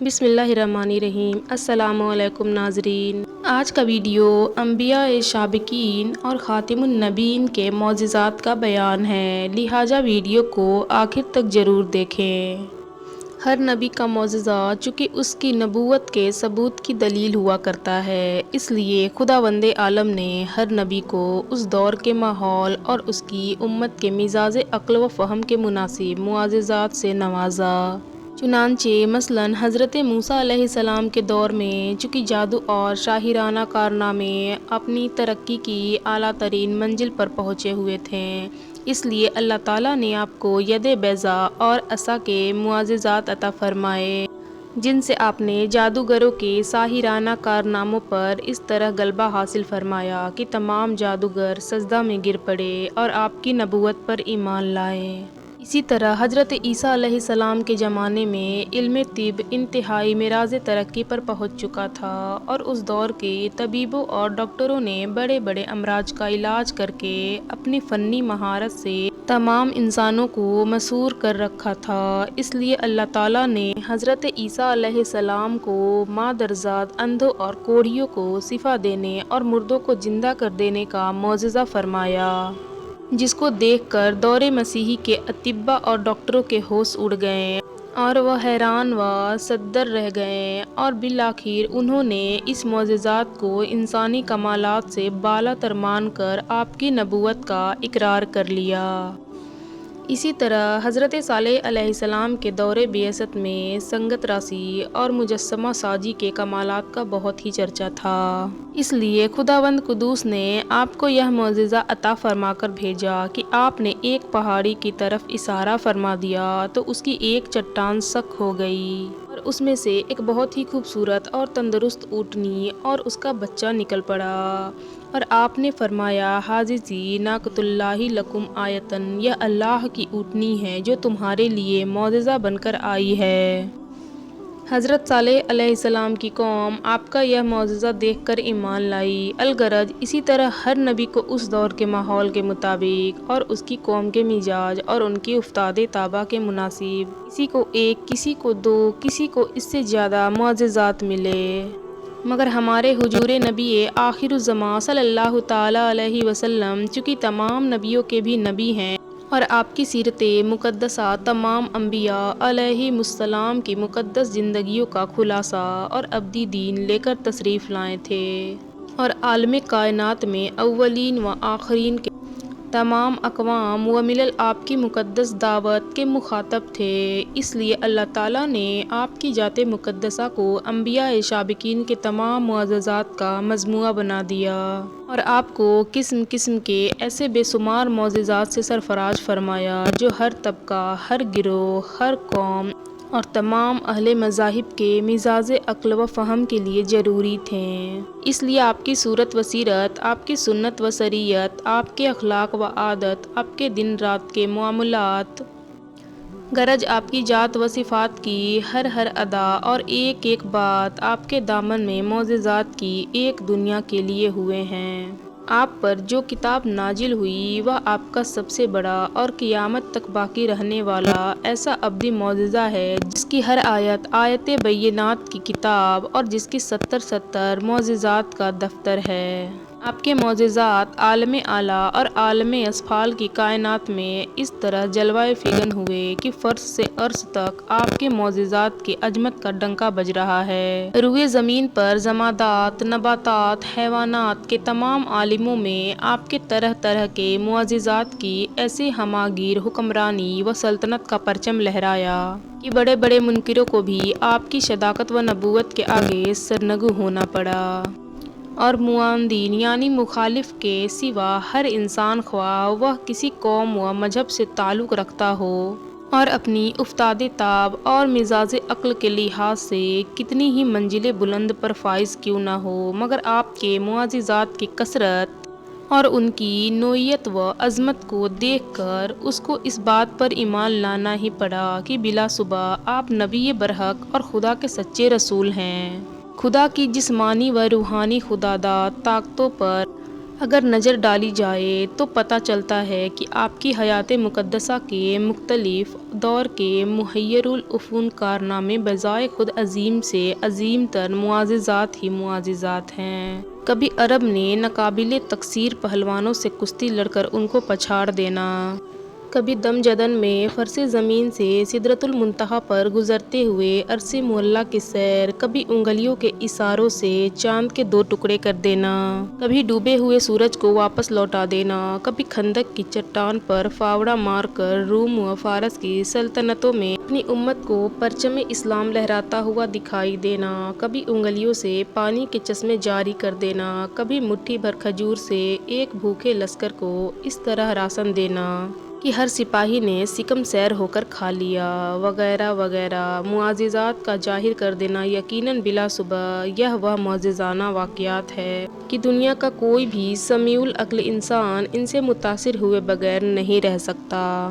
بسم اللہ الرحمن الرحیم۔ السلام علیکم ناظرین، آج کا ویڈیو انبیاء سابقین اور خاتم النبیین کے معجزات کا بیان ہے، لہٰذا ویڈیو کو آخر تک ضرور دیکھیں۔ ہر نبی کا معجزہ چونکہ اس کی نبوت کے ثبوت کی دلیل ہوا کرتا ہے، اس لیے خداوند عالم نے ہر نبی کو اس دور کے ماحول اور اس کی امت کے مزاج عقل و فہم کے مناسب معجزات سے نوازا۔ چنانچہ مثلاً حضرت موسیٰ علیہ السلام کے دور میں چونکہ جادو اور شاعرانہ کارنامے اپنی ترقی کی اعلیٰ ترین منزل پر پہنچے ہوئے تھے، اس لیے اللہ تعالیٰ نے آپ کو ید بیضاء اور عصا کے معجزات عطا فرمائے، جن سے آپ نے جادوگروں کے ساحرانہ کارناموں پر اس طرح غلبہ حاصل فرمایا کہ تمام جادوگر سجدہ میں گر پڑے اور آپ کی نبوت پر ایمان لائے۔ اسی طرح حضرت عیسیٰ علیہ السلام کے زمانے میں علم طب انتہائی معراج ترقی پر پہنچ چکا تھا، اور اس دور کے طبیبوں اور ڈاکٹروں نے بڑے بڑے امراض کا علاج کر کے اپنی فنی مہارت سے تمام انسانوں کو مسحور کر رکھا تھا۔ اس لیے اللہ تعالیٰ نے حضرت عیسیٰ علیہ السلام کو مادرزاد اندھوں اور کوڑھیوں کو شفا دینے اور مردوں کو زندہ کر دینے کا معجزہ فرمایا، جس کو دیکھ کر دور مسیحی کے اطباء اور ڈاکٹروں کے ہوش اڑ گئے اور وہ حیران و صدر رہ گئے، اور بالآخر انہوں نے اس معجزات کو انسانی کمالات سے بالا تر مان کر آپ کی نبوت کا اقرار کر لیا۔ اسی طرح حضرت صالح علیہ السلام کے دور بعثت میں سنگت راشی اور مجسمہ سازی کے کمالات کا بہت ہی چرچا تھا، اس لیے خداوند قدوس نے آپ کو یہ معجزہ عطا فرما کر بھیجا کہ آپ نے ایک پہاڑی کی طرف اشارہ فرما دیا تو اس کی ایک چٹان شق ہو گئی، اور اس میں سے ایک بہت ہی خوبصورت اور تندرست اونٹنی اور اس کا بچہ نکل پڑا، اور آپ نے فرمایا حاذی ناقۃ اللہ لکم آیۃ، یہ اللہ کی اونٹنی ہے جو تمہارے لیے معجزہ بن کر آئی ہے۔ حضرت صالح علیہ السلام کی قوم آپ کا یہ معجزہ دیکھ کر ایمان لائی۔ الغرض اسی طرح ہر نبی کو اس دور کے ماحول کے مطابق اور اس کی قوم کے مزاج اور ان کی افتاد طبع کے مناسب کسی کو ایک، کسی کو دو، کسی کو اس سے زیادہ معجزات ملے، مگر ہمارے حضور نبی آخر الزماں صلی اللہ تعالیٰ علیہ وسلم چونکہ تمام نبیوں کے بھی نبی ہیں، اور آپ کی سیرت مقدسہ تمام انبیاء علیہم السلام کی مقدس زندگیوں کا خلاصہ اور ابدی دین لے کر تشریف لائے تھے، اور عالم کائنات میں اولین و آخرین کے تمام اقوام و ملل آپ کی مقدس دعوت کے مخاطب تھے، اس لیے اللہ تعالیٰ نے آپ کی ذات مقدسہ کو انبیاء سابقین کے تمام معجزات کا مجموعہ بنا دیا، اور آپ کو قسم قسم کے ایسے بے شمار معجزات سے سرفراز فرمایا جو ہر طبقہ، ہر گروہ، ہر قوم اور تمام اہل مذاہب کے مزاج عقل و فہم کے لیے ضروری تھے۔ اس لیے آپ کی صورت و سیرت، آپ کی سنت و شریعت، آپ کے اخلاق و عادت، آپ کے دن رات کے معاملات، غرض آپ کی ذات و صفات کی ہر ادا اور ایک ایک بات آپ کے دامن میں معجزات کی ایک دنیا کے لیے ہوئے ہیں۔ آپ پر جو کتاب نازل ہوئی وہ آپ کا سب سے بڑا اور قیامت تک باقی رہنے والا ایسا ابدی معجزہ ہے جس کی ہر آیت آیت بینات کی کتاب اور جس کی 70 معجزات کا دفتر ہے۔ آپ کے معجزات عالم اعلیٰ اور عالم اسفل کی کائنات میں اس طرح جلوہ فگن ہوئے کہ فرش سے عرش تک آپ کے معجزات کی عظمت کا ڈنکا بج رہا ہے۔ روئے زمین پر جمادات، نباتات، حیوانات کے تمام عالموں میں آپ کے طرح طرح کے معجزات کی ایسے ہماگیر حکمرانی و سلطنت کا پرچم لہرایا کہ بڑے بڑے منکروں کو بھی آپ کی صداقت و نبوت کے آگے سرنگو ہونا پڑا، اور معاندین یعنی مخالف کے سوا ہر انسان خواہ وہ کسی قوم و مذہب سے تعلق رکھتا ہو اور اپنی افتاد طبع اور مزاج عقل کے لحاظ سے کتنی ہی منزل بلند پر فائز کیوں نہ ہو، مگر آپ کے معجزات کی کثرت اور ان کی نوعیت و عظمت کو دیکھ کر اس کو اس بات پر ایمان لانا ہی پڑا کہ بلا شبہ آپ نبی برحق اور خدا کے سچے رسول ہیں۔ خدا کی جسمانی و روحانی خداداد طاقتوں پر اگر نظر ڈالی جائے تو پتہ چلتا ہے کہ آپ کی حیات مقدسہ کے مختلف دور کے محیر الافق کارنامے بجائے خود عظیم سے عظیم تر معجزات ہی معجزات ہیں۔ کبھی عرب نے ناقابل تکثیر پہلوانوں سے کشتی لڑ کر ان کو پچھاڑ دینا، کبھی دم جدن میں فرش زمین سے سدرۃ المنتہا پر گزرتے ہوئے عرش معلیٰ کی سیر، کبھی انگلیوں کے اشاروں سے چاند کے 2 ٹکڑے کر دینا، کبھی ڈوبے ہوئے سورج کو واپس لوٹا دینا، کبھی خندق کی چٹان پر فاوڑہ مار کر روم و فارس کی سلطنتوں میں اپنی امت کو پرچم اسلام لہراتا ہوا دکھائی دینا، کبھی انگلیوں سے پانی کے چشمے جاری کر دینا، کبھی مٹھی بھر کھجور سے ایک بھوکے لشکر کو اس طرح راشن دینا کہ ہر سپاہی نے شکم سیر ہو کر کھا لیا، وغیرہ وغیرہ معجزات کا ظاہر کر دینا۔ یقیناً بلا شبہ یہ وہ معجزانہ واقعات ہے کہ دنیا کا کوئی بھی سمیع العقل انسان ان سے متاثر ہوئے بغیر نہیں رہ سکتا۔